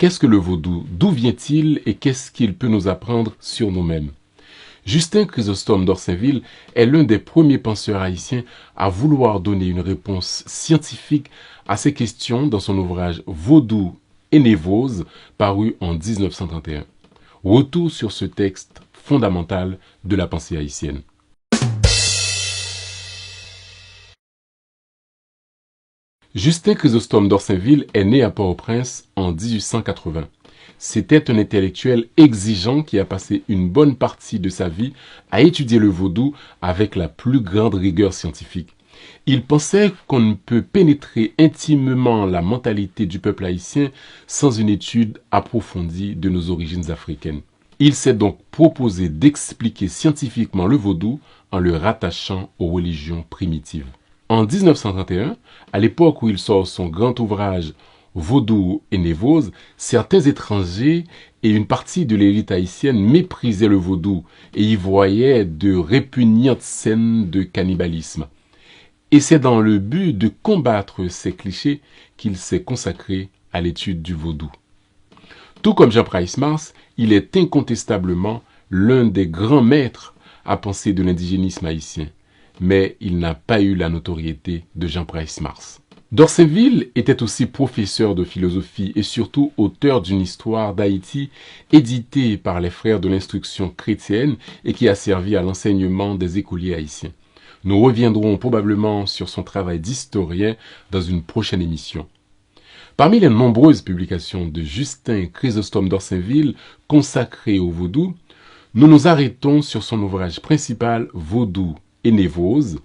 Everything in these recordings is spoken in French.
Qu'est-ce que le vaudou? D'où vient-il et qu'est-ce qu'il peut nous apprendre sur nous-mêmes? Justin Chrysostome d'Orsainville est l'un des premiers penseurs haïtiens à vouloir donner une réponse scientifique à ces questions dans son ouvrage Vaudou et Névrose, paru en 1931. Retour sur ce texte fondamental de la pensée haïtienne. Justin Chrysostome d'Orsainville est né à Port-au-Prince en 1880. C'était un intellectuel exigeant qui a passé une bonne partie de sa vie à étudier le vaudou avec la plus grande rigueur scientifique. Il pensait qu'on ne peut pénétrer intimement la mentalité du peuple haïtien sans une étude approfondie de nos origines africaines. Il s'est donc proposé d'expliquer scientifiquement le vaudou en le rattachant aux religions primitives. En 1931, à l'époque où il sort son grand ouvrage Vaudou et Névrose, certains étrangers et une partie de l'élite haïtienne méprisaient le vaudou et y voyaient de répugnantes scènes de cannibalisme. Et c'est dans le but de combattre ces clichés qu'il s'est consacré à l'étude du vaudou. Tout comme Jean Price Mars, il est incontestablement l'un des grands maîtres à penser de l'indigénisme haïtien. Mais il n'a pas eu la notoriété de Jean Price Mars. D'Orsainville était aussi professeur de philosophie et surtout auteur d'une histoire d'Haïti éditée par les frères de l'instruction chrétienne et qui a servi à l'enseignement des écoliers haïtiens. Nous reviendrons probablement sur son travail d'historien dans une prochaine émission. Parmi les nombreuses publications de Justin Chrysostome d'Orsainville consacrées au vaudou, nous nous arrêtons sur son ouvrage principal Vaudou et Névrose,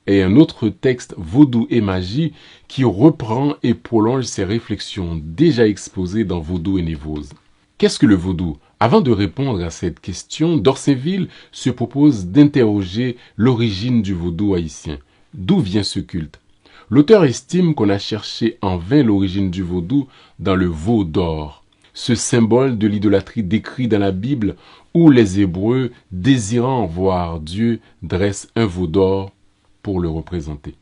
et un autre texte Vaudou et Magie qui reprend et prolonge ses réflexions déjà exposées dans Vaudou et Névrose. Qu'est-ce que le vaudou? Avant de répondre à cette question, d'Orsainville se propose d'interroger l'origine du vaudou haïtien. D'où vient ce culte? L'auteur estime qu'on a cherché en vain l'origine du vaudou dans le veau d'or, ce symbole de l'idolâtrie décrit dans la Bible où les Hébreux, désirant voir Dieu, dressent un veau d'or pour le représenter.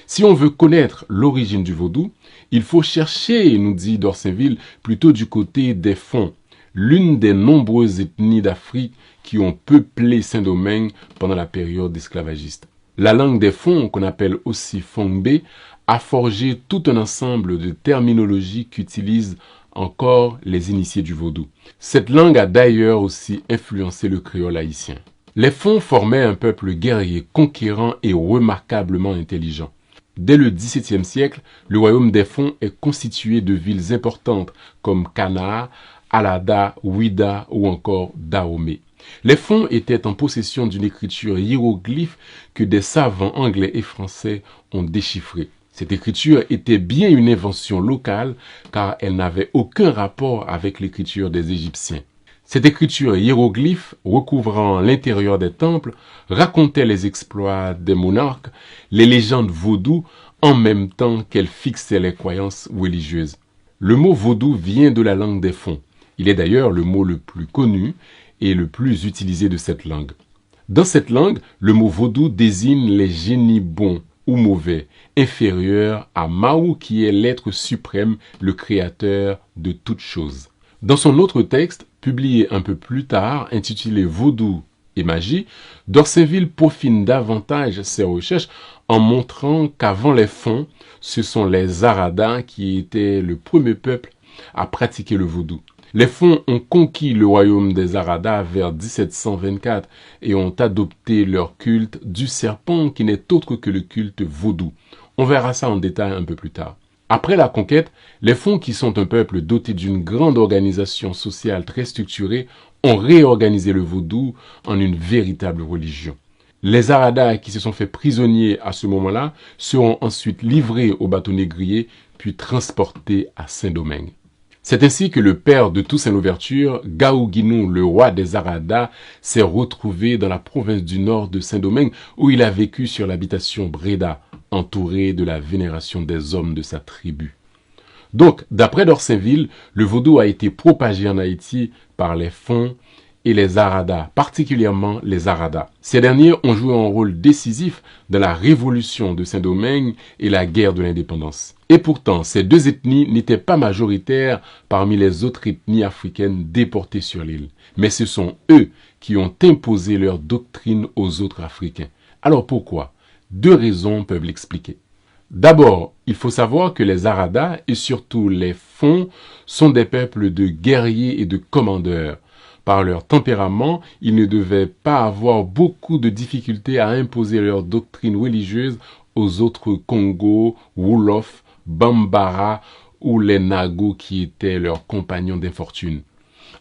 Si on veut connaître l'origine du vaudou, il faut chercher, nous dit d'Orsainville, plutôt du côté des Fonds, l'une des nombreuses ethnies d'Afrique qui ont peuplé Saint-Domingue pendant la période esclavagiste. La langue des Fonds, qu'on appelle aussi Fongbe, a forgé tout un ensemble de terminologies qu'utilisent encore les initiés du vaudou. Cette langue a d'ailleurs aussi influencé le créole haïtien. Les Fonds formaient un peuple guerrier, conquérant et remarquablement intelligent. Dès le XVIIe siècle, le royaume des Fonds est constitué de villes importantes comme Cana, Alada, Ouida ou encore Dahomey. Les Fonds étaient en possession d'une écriture hiéroglyphe que des savants anglais et français ont déchiffrée. Cette écriture était bien une invention locale car elle n'avait aucun rapport avec l'écriture des Égyptiens. Cette écriture hiéroglyphe, recouvrant l'intérieur des temples, racontait les exploits des monarques, les légendes vaudou, en même temps qu'elle fixait les croyances religieuses. Le mot vaudou vient de la langue des Fonds. Il est d'ailleurs le mot le plus connu et le plus utilisé de cette langue. Dans cette langue, le mot vaudou désigne les génies bons ou mauvais, inférieurs à Mahou qui est l'être suprême, le créateur de toutes choses. Dans son autre texte, publié un peu plus tard, intitulé Vaudou et Magie, d'Orsainville peaufine davantage ses recherches en montrant qu'avant les Fonds, ce sont les Aradas qui étaient le premier peuple à pratiquer le vaudou. Les Fonds ont conquis le royaume des Aradas vers 1724 et ont adopté leur culte du serpent qui n'est autre que le culte vaudou. On verra ça en détail un peu plus tard. Après la conquête, les Fonds, qui sont un peuple doté d'une grande organisation sociale très structurée, ont réorganisé le vaudou en une véritable religion. Les Aradas qui se sont fait prisonniers à ce moment-là seront ensuite livrés aux bateaux négriers puis transportés à Saint-Domingue. C'est ainsi que le père de Toussaint Louverture, Gaouguinou, le roi des Aradas, s'est retrouvé dans la province du nord de Saint-Domingue où il a vécu sur l'habitation Breda, entouré de la vénération des hommes de sa tribu. Donc, d'après d'Orsainville, le vaudou a été propagé en Haïti par les Fonds et les Aradas, particulièrement les Aradas. Ces derniers ont joué un rôle décisif dans la révolution de Saint-Domingue et la guerre de l'indépendance. Et pourtant, ces deux ethnies n'étaient pas majoritaires parmi les autres ethnies africaines déportées sur l'île. Mais ce sont eux qui ont imposé leur doctrine aux autres Africains. Alors pourquoi? Deux raisons peuvent l'expliquer. D'abord, il faut savoir que les Aradas et surtout les Fon sont des peuples de guerriers et de commandeurs. Par leur tempérament, ils ne devaient pas avoir beaucoup de difficultés à imposer leur doctrine religieuse aux autres Congo, Wolof, Bambara ou les Nago qui étaient leurs compagnons d'infortune.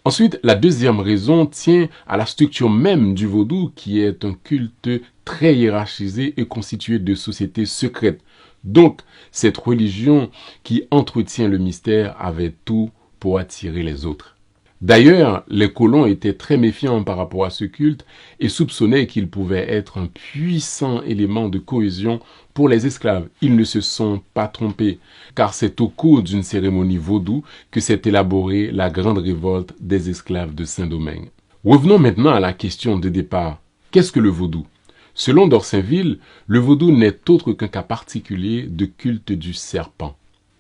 Ensuite, la deuxième raison tient à la structure même du vaudou qui est un culte très hiérarchisé et constitué de sociétés secrètes. Donc, cette religion qui entretient le mystère avait tout pour attirer les autres. D'ailleurs, les colons étaient très méfiants par rapport à ce culte et soupçonnaient qu'il pouvait être un puissant élément de cohésion pour les esclaves. Ils ne se sont pas trompés, car c'est au cours d'une cérémonie vaudou que s'est élaborée la grande révolte des esclaves de Saint-Domingue. Revenons maintenant à la question de départ. Qu'est-ce que le vaudou? Selon d'Orsainville, le vaudou n'est autre qu'un cas particulier de culte du serpent.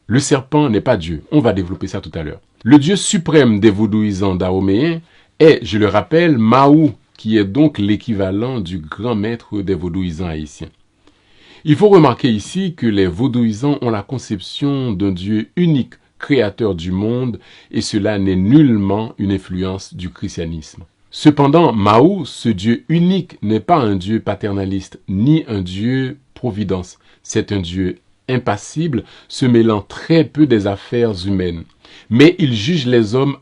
Le serpent n'est pas Dieu, on va développer ça tout à l'heure. Le dieu suprême des vaudouisants dahoméens est, je le rappelle, Mahou, qui est donc l'équivalent du grand maître des vaudouisants haïtiens. Il faut remarquer ici que les vaudouisants ont la conception d'un Dieu unique, créateur du monde, et cela n'est nullement une influence du christianisme. Cependant, Mahou, ce Dieu unique, n'est pas un Dieu paternaliste, ni un Dieu providence. C'est un Dieu impassible, se mêlant très peu des affaires humaines. Mais il juge les hommes